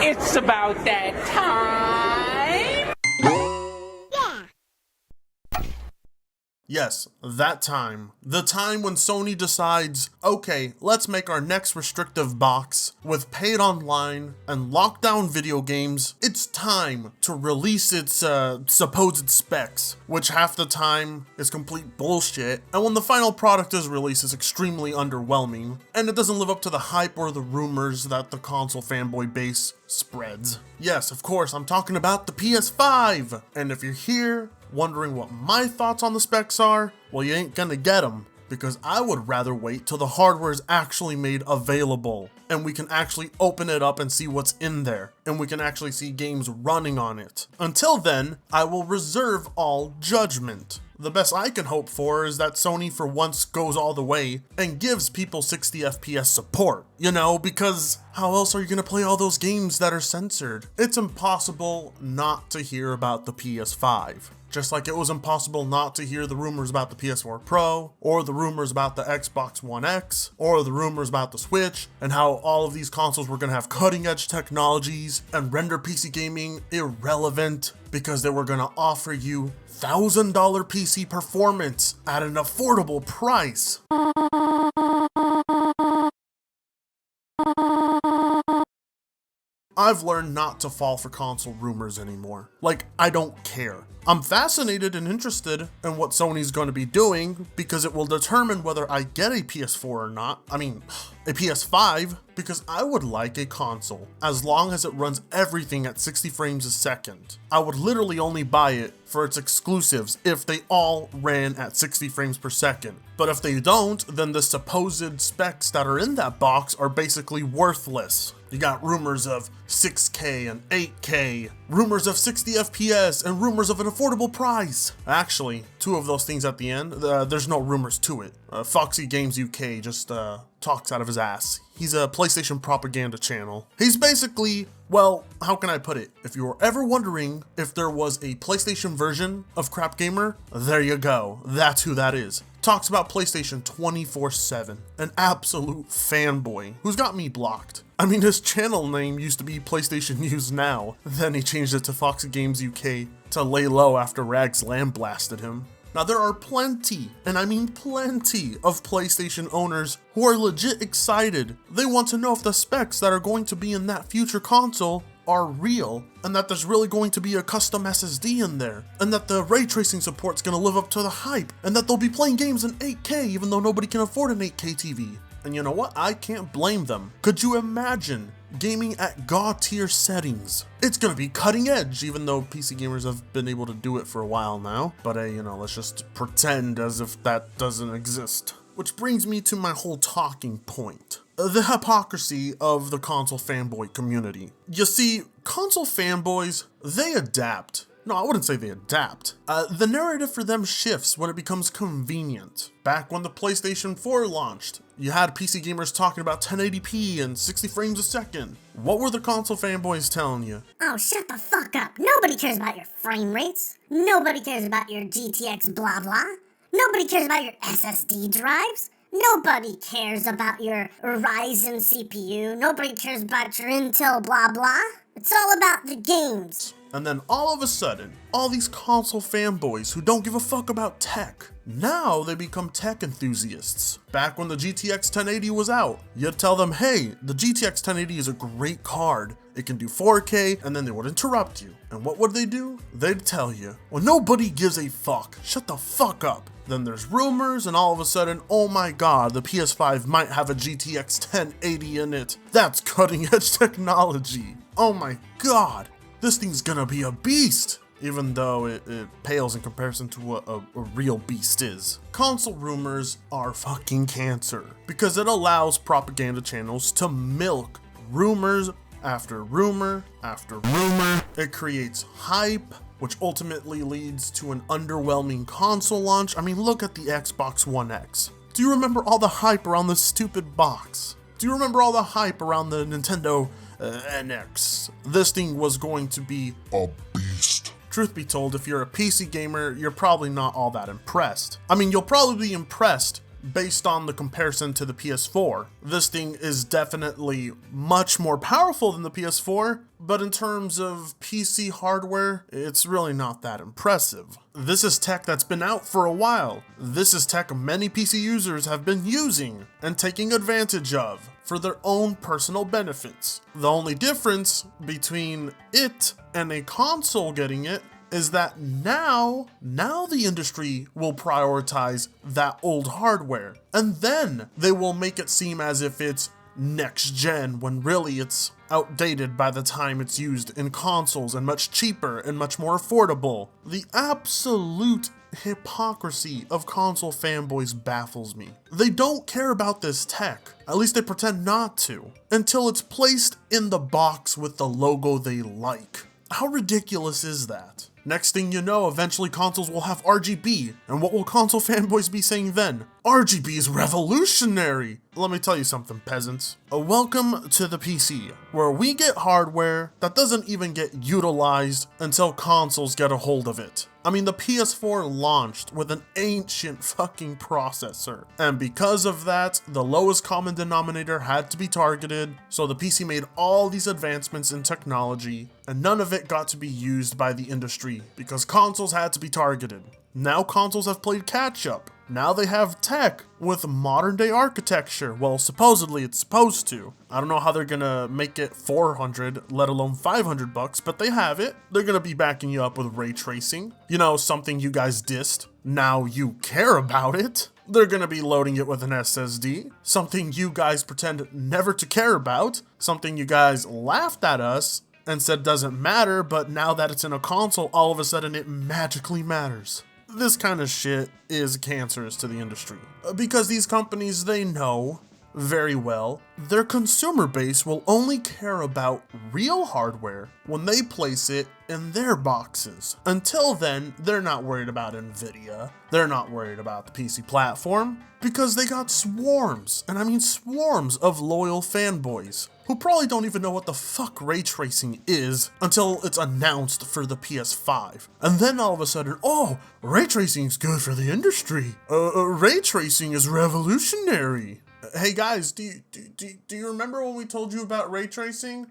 It's about that time. Yes, that time. The time when Sony decides, okay, let's make our next restrictive box with paid online and lockdown video games. It's time to release its supposed specs, which half the time is complete bullshit. And when the final product is released, it's extremely underwhelming. And it doesn't live up to the hype or the rumors that the console fanboy base spreads. Yes, of course, I'm talking about the PS5. And if you're here wondering what my thoughts on the specs are, well, you ain't gonna get them, because I would rather wait till the hardware is actually made available and we can actually open it up and see what's in there, and we can actually see games running on it. Until then, I will reserve all judgment. The best I can hope for is that Sony for once goes all the way and gives people 60 FPS support, you know, because how else are you gonna play all those games that are censored? It's impossible not to hear about the PS5. Just like it was impossible not to hear the rumors about the PS4 Pro, or the rumors about the Xbox One X, or the rumors about the Switch, and how all of these consoles were gonna have cutting edge technologies and render PC gaming irrelevant because they were gonna offer you $1,000 PC performance at an affordable price. I've learned not to fall for console rumors anymore. Like, I don't care. I'm fascinated and interested in what Sony's going to be doing because it will determine whether I get a PS4 or not. I mean, a PS5, because I would like a console as long as it runs everything at 60 frames a second. I would literally only buy it for its exclusives if they all ran at 60 frames per second. But if they don't, then the supposed specs that are in that box are basically worthless. You got rumors of 6K and 8K, rumors of 60 FPS, and rumors of an affordable price. Actually, two of those things at the end, there's no rumors to it. Foxy Games UK just talks out of his ass. He's a PlayStation propaganda channel. He's basically, well, how can I put it? If you were ever wondering if there was a PlayStation version of Crap Gamer, there you go. That's who that is. Talks about PlayStation 24/7. An absolute fanboy who's got me blocked. I mean, his channel name used to be PlayStation News Now. Then he changed it to Foxy Games UK to lay low after Rags Lamb blasted him. Now there are plenty, and I mean plenty, of PlayStation owners who are legit excited. They want to know if the specs that are going to be in that future console are real, and that there's really going to be a custom SSD in there, and that the ray tracing support's gonna live up to the hype, and that they'll be playing games in 8K even though nobody can afford an 8K TV. And you know what? I can't blame them. Could you imagine gaming at God tier settings? It's gonna be cutting edge, even though PC gamers have been able to do it for a while now. But hey, you know, let's just pretend as if that doesn't exist. Which brings me to my whole talking point. The hypocrisy of the console fanboy community. You see, console fanboys, they adapt. No, I wouldn't say they adapt. The narrative for them shifts when it becomes convenient. Back when the PlayStation 4 launched, you had PC gamers talking about 1080p and 60 frames a second. What were the console fanboys telling you? Oh, shut the fuck up. Nobody cares about your frame rates. Nobody cares about your GTX blah blah. Nobody cares about your SSD drives. Nobody cares about your Ryzen CPU. Nobody cares about your Intel blah blah. It's all about the games. And then all of a sudden, all these console fanboys who don't give a fuck about tech, now they become tech enthusiasts. Back when the GTX 1080 was out, you'd tell them, hey, the GTX 1080 is a great card. It can do 4K, and then they would interrupt you. And what would they do? They'd tell you, well, nobody gives a fuck. Shut the fuck up. Then there's rumors, and all of a sudden, oh my god, the PS5 might have a GTX 1080 in it. That's cutting edge technology. Oh my god. This thing's gonna be a beast, even though it pales in comparison to what a real beast is. Console rumors are fucking cancer, because it allows propaganda channels to milk rumors after rumor after rumor. It creates hype, which ultimately leads to an underwhelming console launch. I mean, look at the Xbox One X. Do you remember all the hype around this stupid box? Do you remember all the hype around the Nintendo NX? This thing was going to be a beast. Truth be told, if you're a PC gamer, you're probably not all that impressed. I mean, you'll probably be impressed based on the comparison to the PS4. This thing is definitely much more powerful than the PS4, but in terms of PC hardware, it's really not that impressive. This is tech that's been out for a while. This is tech many PC users have been using and taking advantage of for their own personal benefits. The only difference between it and a console getting it is that now the industry will prioritize that old hardware, and then they will make it seem as if it's next gen when really it's outdated by the time it's used in consoles and much cheaper and much more affordable. The absolute hypocrisy of console fanboys baffles me. They don't care about this tech, at least they pretend not to, until it's placed in the box with the logo they like. How ridiculous is that? Next thing you know, eventually consoles will have RGB, and what will console fanboys be saying then? RGB is revolutionary! Let me tell you something, peasants. Welcome to the PC, where we get hardware that doesn't even get utilized until consoles get a hold of it. I mean, the PS4 launched with an ancient fucking processor, and because of that, the lowest common denominator had to be targeted, so the PC made all these advancements in technology, and none of it got to be used by the industry, because consoles had to be targeted. Now consoles have played catch up. Now they have tech with modern day architecture. Well, supposedly it's supposed to. I don't know how they're gonna make it 400, let alone 500 bucks, but they have it. They're gonna be backing you up with ray tracing. You know, something you guys dissed. Now you care about it. They're gonna be loading it with an SSD. Something you guys pretend never to care about. Something you guys laughed at us and said doesn't matter, but now that it's in a console, all of a sudden it magically matters. This kind of shit is cancerous to the industry, because these companies, they know very well their consumer base will only care about real hardware when they place it in their boxes. Until then, they're not worried about Nvidia, they're not worried about the PC platform, because they got swarms, and I mean swarms of loyal fanboys who probably don't even know what the fuck ray tracing is until it's announced for the PS5. And then all of a sudden, oh, ray tracing is good for the industry. Ray tracing is revolutionary. Hey guys, do you remember when we told you about ray tracing?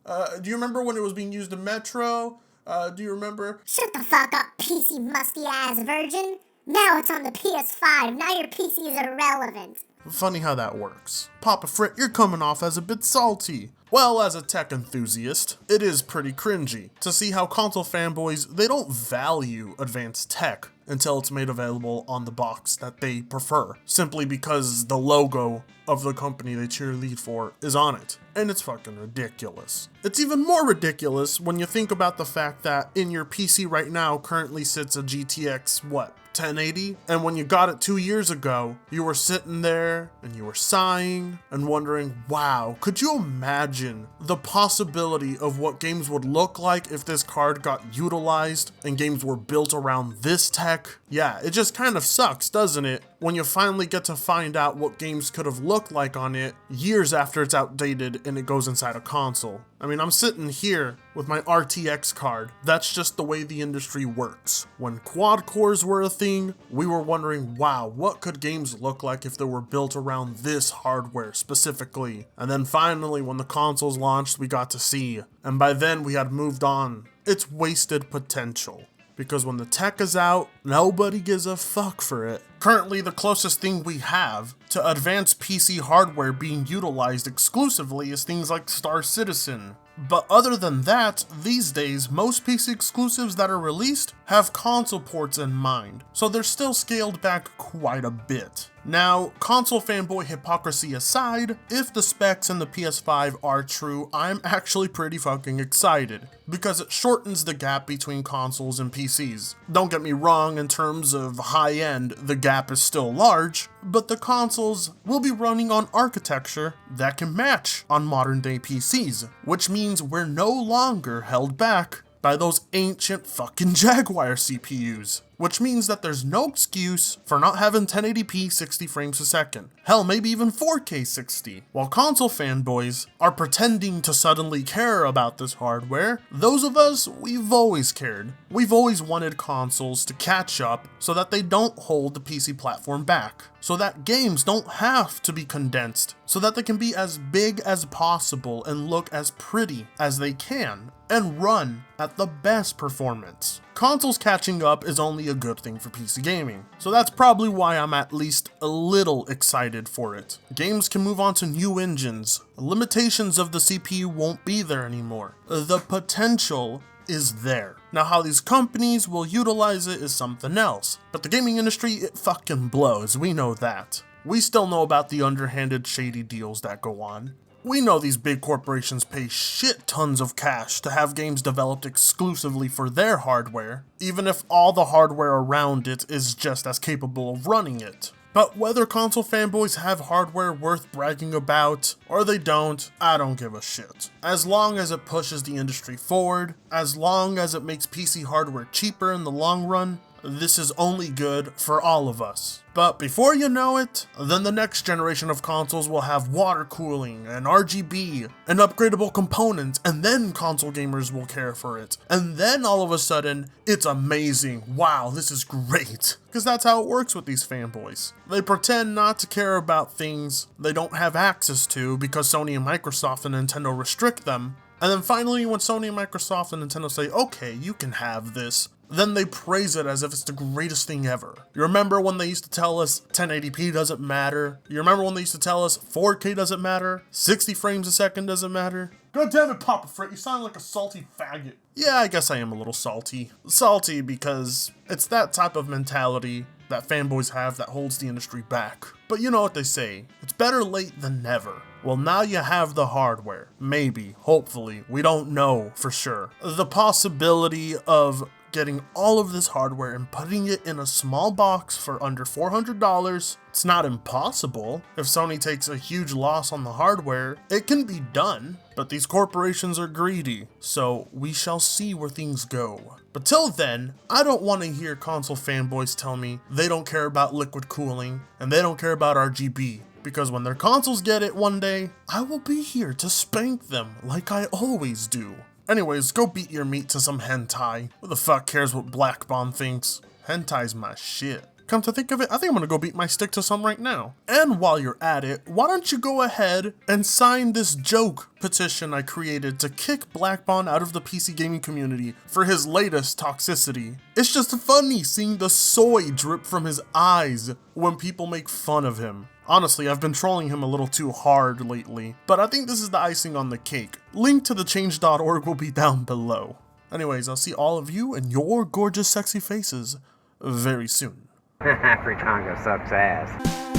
Do you remember when it was being used in Metro? Do you remember? Shut the fuck up, PC musty ass virgin. Now it's on the PS5, now your PC is irrelevant. Funny how that works. Papa Frit, you're coming off as a bit salty. Well, as a tech enthusiast, it is pretty cringy to see how console fanboys, they don't value advanced tech until it's made available on the box that they prefer, simply because the logo of the company they cheerlead for is on it. And it's fucking ridiculous. It's even more ridiculous when you think about the fact that in your PC right now currently sits a GTX, 1080? And when you got it 2 years ago, you were sitting there and you were sighing and wondering, wow, could you imagine the possibility of what games would look like if this card got utilized and games were built around this tech? Yeah, it just kind of sucks, doesn't it? When you finally get to find out what games could have looked like on it years after it's outdated and it goes inside a console. I mean, I'm sitting here with my RTX card. That's just the way the industry works. When quad cores were a thing, we were wondering, wow, what could games look like if they were built around this hardware specifically? And then finally, when the consoles launched, we got to see. And by then, we had moved on. It's wasted potential. Because when the tech is out, nobody gives a fuck for it. Currently, the closest thing we have to advanced PC hardware being utilized exclusively is things like Star Citizen. But other than that, these days, most PC exclusives that are released have console ports in mind, so they're still scaled back quite a bit. Now, console fanboy hypocrisy aside, if the specs in the PS5 are true, I'm actually pretty fucking excited, because it shortens the gap between consoles and PCs. Don't get me wrong, in terms of high-end, the gap is still large, but the consoles will be running on architecture that can match on modern-day PCs, which means we're no longer held back by those ancient fucking Jaguar CPUs. which means that there's no excuse for not having 1080p 60 frames a second. Hell, maybe even 4K 60. While console fanboys are pretending to suddenly care about this hardware, those of us, we've always cared. We've always wanted consoles to catch up so that they don't hold the PC platform back, so that games don't have to be condensed, so that they can be as big as possible and look as pretty as they can, and run at the best performance. Consoles catching up is only a good thing for PC gaming, so that's probably why I'm at least a little excited for it. Games can move on to new engines, limitations of the CPU won't be there anymore. The potential is there. Now how these companies will utilize it is something else, but the gaming industry, it fucking blows, we know that. We still know about the underhanded shady deals that go on. We know these big corporations pay shit tons of cash to have games developed exclusively for their hardware, even if all the hardware around it is just as capable of running it. But whether console fanboys have hardware worth bragging about, or they don't, I don't give a shit. As long as it pushes the industry forward, as long as it makes PC hardware cheaper in the long run, this is only good for all of us. But before you know it, then the next generation of consoles will have water cooling and RGB and upgradable components, and then console gamers will care for it. And then all of a sudden, it's amazing. Wow, this is great. Because that's how it works with these fanboys. They pretend not to care about things they don't have access to because Sony and Microsoft and Nintendo restrict them. And then finally, when Sony and Microsoft and Nintendo say, okay, you can have this, then they praise it as if it's the greatest thing ever. You remember when they used to tell us 1080p doesn't matter? You remember when they used to tell us 4K doesn't matter? 60 frames a second doesn't matter? God damn it, Papa Frit, you sound like a salty faggot. Yeah, I guess I am a little salty. Salty because it's that type of mentality that fanboys have that holds the industry back. But you know what they say, it's better late than never. Well, now you have the hardware. Maybe, hopefully, we don't know for sure. The possibility of getting all of this hardware and putting it in a small box for under $400, it's not impossible. If Sony takes a huge loss on the hardware, it can be done, but these corporations are greedy, so we shall see where things go. But till then, I don't want to hear console fanboys tell me they don't care about liquid cooling and they don't care about RGB, because when their consoles get it one day, I will be here to spank them like I always do. Anyways, go beat your meat to some hentai. Who the fuck cares what Black Bomb thinks? Hentai's my shit. Come to think of it, I think I'm gonna go beat my stick to some right now. And while you're at it, why don't you go ahead and sign this joke petition I created to kick Black Bomb out of the PC gaming community for his latest toxicity. It's just funny seeing the soy drip from his eyes when people make fun of him. Honestly, I've been trolling him a little too hard lately, but I think this is the icing on the cake. Link to the change.org will be down below. Anyways, I'll see all of you and your gorgeous sexy faces very soon. Fritanga sucks ass.